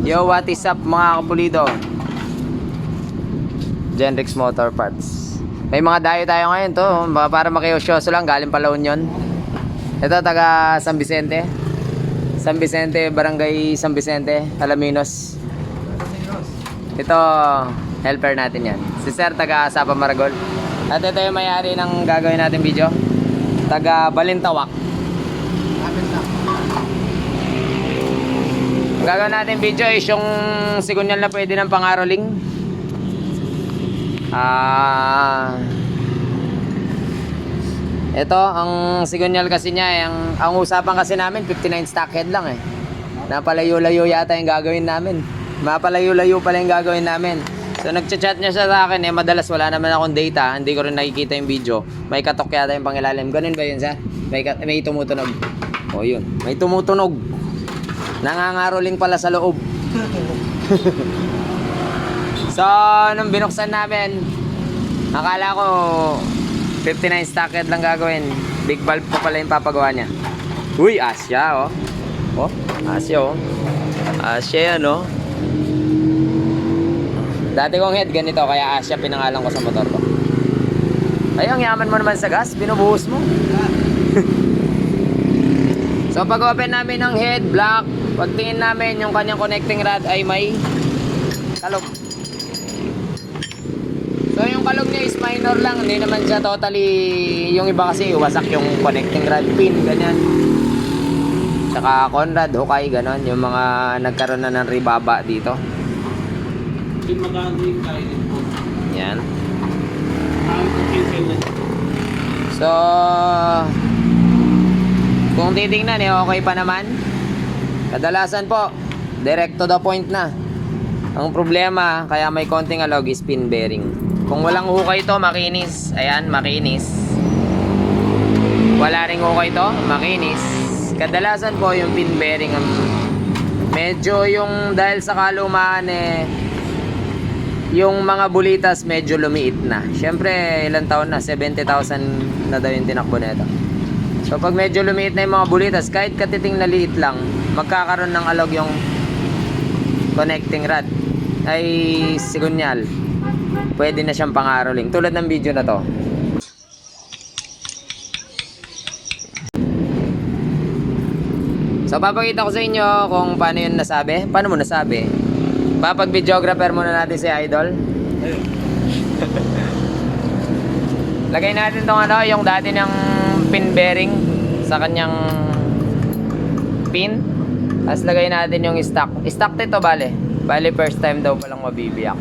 Yo, what is up mga kapulido? Genrix Motor Parts. May mga dayo tayo ngayon to, para makiusyoso lang, galing pa La Union. Ito taga San Vicente. San Vicente, Barangay San Vicente, Alaminos. Ito, helper natin yan. Si Sir taga Sapa Maragol. At ito yung may-ari ng gagawin natin video. Taga Balintawak. Ang gagawin natin video is yung sigunyal na pwede ng pangaroling. Ito, ang sigunyal kasi niya, ang usapan kasi namin, 59 stock head lang eh. Napalayo-layo yata yung gagawin namin. Mapalayo-layo pala yung gagawin namin. So nagchat-chat niya siya sa akin eh, madalas wala naman akong data, hindi ko rin nakikita yung video. May katok yata yung pangilalim. Ganun ba yun, sa? May tumutunog. O yun, may tumutunog. Nangangaroling pala sa loob. So, nung binuksan namin, akala ko 59 stock head lang gagawin. Big valve pa pala yung papagawa niya. Uy, Asya, oh. Oh, Asya, oh. Asya yan, oh. Dati kong head ganito, kaya Asya pinangalan ko sa motor ko. Ay, ang yaman mo naman sa gas, binubuhos mo. So, pag-open namin ng head, black, pagtingin namin yung kanyang connecting rod ay may kalog. So, yung kalog niya is minor lang, hindi naman siya totally, yung iba kasi wasak yung connecting rod pin, ganyan. Tsaka Conrad, Hokay, ganon, yung mga nagkaroon na ng ribaba dito. Yan. So, kung titingnan eh, okay pa naman. Kadalasan po, direct to the point na. Ang problema, kaya may konting alog is pin bearing. Kung walang hukay ito, makinis. Ayan, makinis. Wala ring hukay ito, makinis. Kadalasan po yung pin bearing, medyo yung dahil sa kalumaan eh, yung mga bulitas medyo lumiit na. Syempre, ilang taon na, 70,000 na daw yung tinakbo nito. So pag medyo lumiit na yung mga bulitas, kahit katiting na liit lang, magkakaroon ng alog yung connecting rod ay sigunyal. Pwede na siyang pangaroling. Tulad ng video na to. So papakita ko sa inyo kung paano yun nasabi. Paano mo nasabi? Papag videographer muna natin si Idol. Lagay natin tong ano, yung dati ng pin bearing sa kanyang pin. Tapos lagay natin yung stock. Stock nito bale. Bale first time daw palang mabibiyak.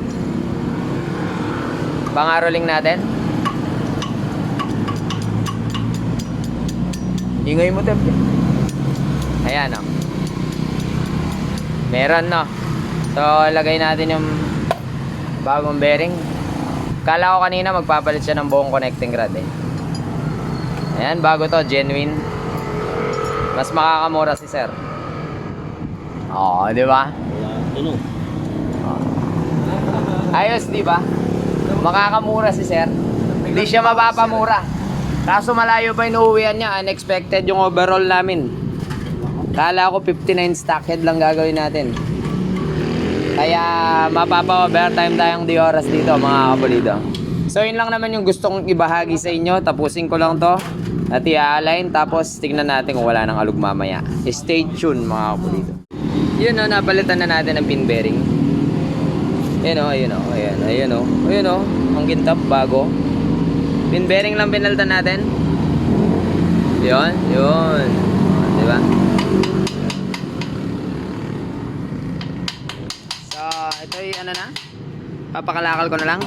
Pangaroling natin. Ingay mo tep. Ayan o. Meron no. So lagay natin yung bagong bearing. Kala ko kanina magpapalit siya ng buong connecting rod eh. Ayan, bago to, genuine. Mas makakamura si Sir. Oo, di ba? Ayos, di ba? Makakamura si Sir. Hindi siya mapapamura. Kaso malayo pa yung uuwian niya. Unexpected yung overall namin. Kala ko 59 stock head lang gagawin natin. Kaya mapapa-overtime tayong di oras dito mga kapulido. So yun lang naman yung gusto kong ibahagi sa inyo. Tapusin ko lang to at i-align. Tapos tignan natin kung wala nang alog mamaya. Stay tuned mga kapulido. Yun o, napalitan na natin ang pin bearing. Yun o, ayun o, ayun, ayun o. Ayun o, ang gintap, bago. Pin bearing lang pinalitan natin. Yun, yun. Diba? So, ito yung ano na. Papakalakal ko na lang.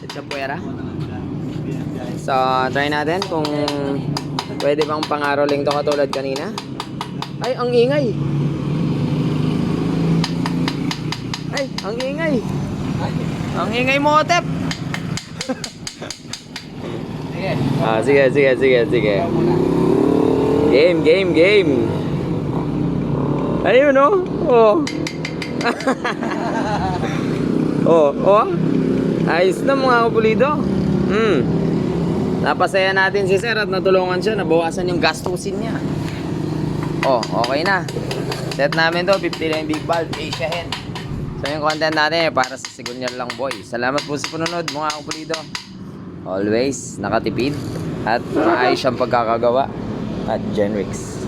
Sa puwera. So, try natin kung pwede bang pangaroling to katulad kanina. Ay, ang ingay. Ay, ang ingay. Ang ingay mo, Tep. Sige. Sige. Game. Ayun, no? Oh. Oh. Ayos na mga kapulido. Napasaya natin si Sir at natulungan siya. Nabawasan yung gastusin niya. Oh, okay na. Set namin to, 50 lang yung big valve, Asia hen. So yung content natin para sa Sigunyal lang boy. Salamat po sa panunod mga kapulido. Always nakatipid at maayos siyang pagkakagawa at Genrix.